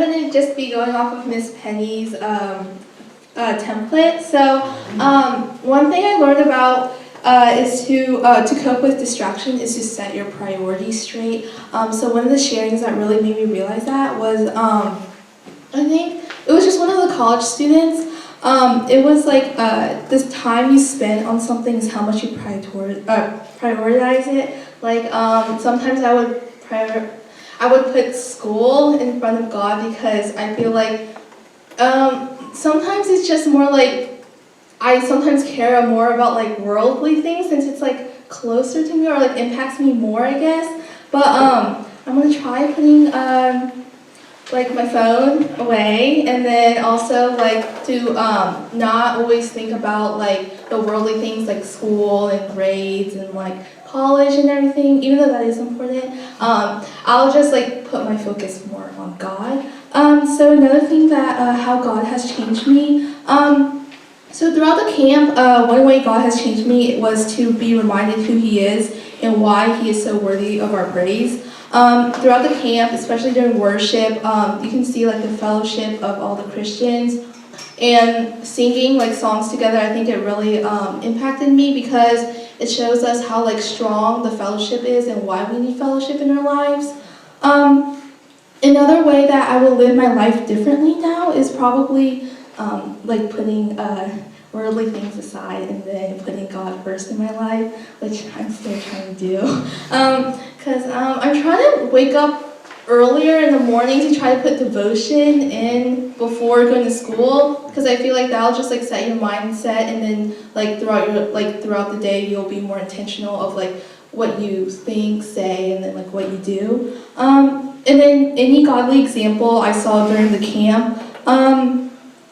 going to just be going off of Miss Penny's template. So one thing I learned about is to cope with distraction is to set your priorities straight. So one of the sharings that really made me realize that was, I think it was just one of the college students. It was like this time you spend on something is how much you prioritize it. Like sometimes I would put school in front of God because I feel like sometimes it's just more like I sometimes care more about like worldly things since it's like closer to me or like impacts me more, I guess. But I'm gonna try putting like my phone away, and then also like to not always think about like the worldly things like school and grades and like college and everything, even though that is important. I'll just like put my focus more on God. So another thing that how God has changed me. So throughout the camp, one way God has changed me was to be reminded who He is and why He is so worthy of our praise. Throughout the camp, especially during worship, you can see like the fellowship of all the Christians and singing like songs together. I think it really impacted me because it shows us how like strong the fellowship is and why we need fellowship in our lives. Another way that I will live my life differently now is probably like putting worldly things aside and then putting God first in my life, which I'm still trying to do. Because I'm trying to wake up earlier in the morning to try to put devotion in before going to school, because I feel like that'll just like set your mindset, and then like throughout the day you'll be more intentional of like what you think, say, and then like what you do. And then any godly example I saw during the camp.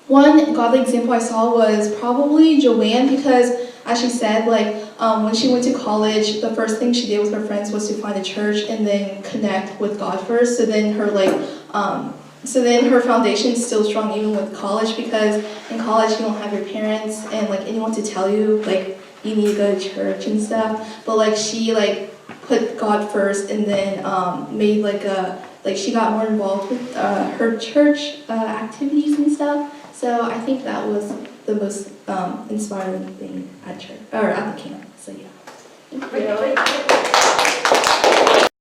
One godly example I saw was probably Joanne, because as she said, like when she went to college, the first thing she did with her friends was to find a church and then connect with God first. So then her her foundation is still strong even with college, because in college you don't have your parents and like anyone to tell you like you need to go to church and stuff. But like she like put God first, and then made she got more involved with her church activities and stuff. So I think that was the most inspiring thing at church or at the camp. So yeah. Thank you.